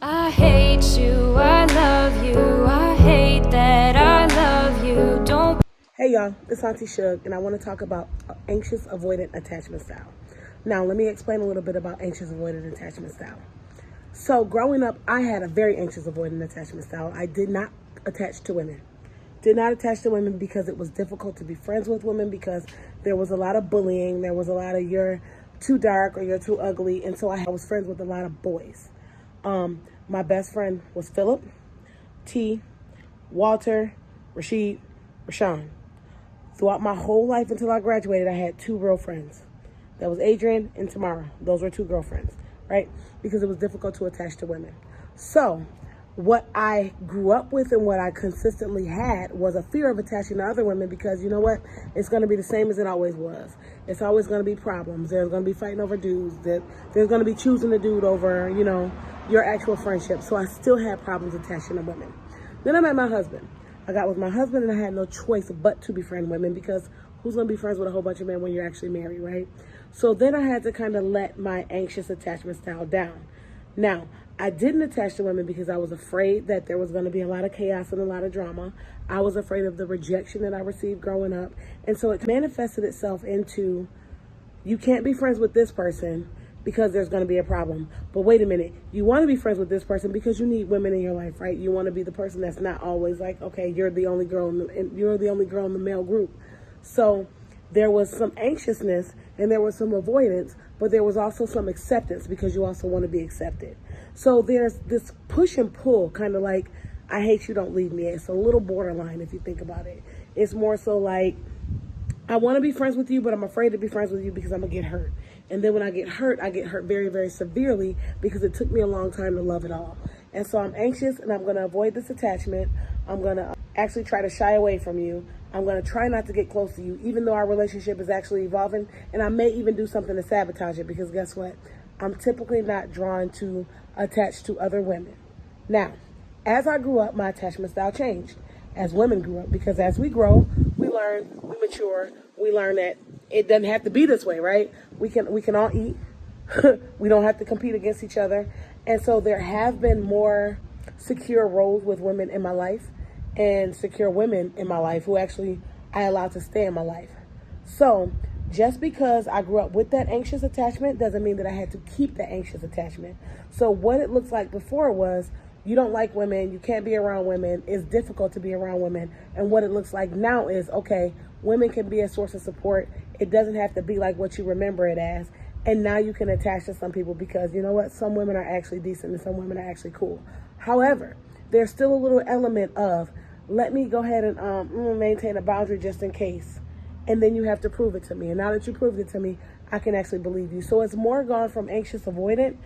I hate you, I love you, I hate that I love you, don't. Hey y'all, it's Auntie Sug, and I want to talk about anxious avoidant attachment style. Now, let me explain a little bit about anxious avoidant attachment style. So, growing up, I had a very anxious avoidant attachment style. I did not attach to women. Did not attach to women because it was difficult to be friends with women because there was a lot of bullying. There was a lot of you're too dark or you're too ugly. And so I was friends with a lot of boys. My best friend was Philip, T, Walter, Rashid, Rashawn. Throughout my whole life until I graduated, I had two real friends. That was Adrian and Tamara. Those were two girlfriends, right? Because it was difficult to attach to women. So what I grew up with and what I consistently had was a fear of attaching to other women because you know what? It's going to be the same as it always was. It's always going to be problems. There's going to be fighting over dudes. There's going to be choosing a dude over, your actual friendship. So I still had problems attaching to women. Then I met my husband. I got with my husband and I had no choice but to befriend women because who's going to be friends with a whole bunch of men when you're actually married, right? So then I had to kind of let my anxious attachment style down. Now, I didn't attach to women because I was afraid that there was going to be a lot of chaos and a lot of drama. I was afraid of the rejection that I received growing up. And so it manifested itself into, you can't be friends with this person because there's going to be a problem. But wait a minute, you want to be friends with this person because you need women in your life, right? You want to be the person that's not always like, okay, you're the only girl in the male group. So there was some anxiousness and there was some avoidance, but there was also some acceptance because you also want to be accepted. So there's this push and pull, kind of like, I hate you, don't leave me. It's a little borderline if you think about it. It's more so like, I want to be friends with you, but I'm afraid to be friends with you because I'm going to get hurt. And then when I get hurt very, very severely because it took me a long time to love it all. And so I'm anxious and I'm going to avoid this attachment. I'm going to actually try to shy away from you. I'm going to try not to get close to you, even though our relationship is actually evolving. And I may even do something to sabotage it because guess what? I'm typically not drawn to attach to other women. Now, as I grew up, my attachment style changed. As women grew up, because as we grow, we learn, we mature, we learn that it doesn't have to be this way, right? We can all eat. We don't have to compete against each other. And so there have been more secure roles with women in my life and secure women in my life who actually I allowed to stay in my life. So just because I grew up with that anxious attachment doesn't mean that I had to keep that anxious attachment. So what it looks like before was, you don't like women, you can't be around women, it's difficult to be around women. And what it looks like now is, okay, women can be a source of support. It doesn't have to be like what you remember it as. And now you can attach to some people because you know what? Some women are actually decent and some women are actually cool. However, there's still a little element of, let me go ahead and maintain a boundary just in case. And then you have to prove it to me. And now that you proved it to me, I can actually believe you. So it's more gone from anxious avoidant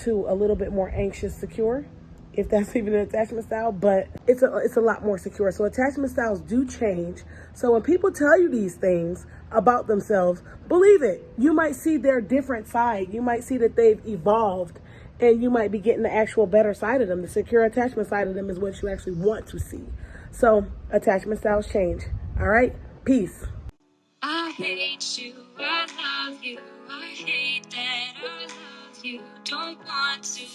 to a little bit more anxious secure, if that's even an attachment style, but it's a lot more secure. So attachment styles do change. So when people tell you these things about themselves, believe it. You might see their different side. You might see that they've evolved and you might be getting the actual better side of them. The secure attachment side of them is what you actually want to see. So attachment styles change. All right, peace. I hate you, I love you, I hate that I love you, don't want to.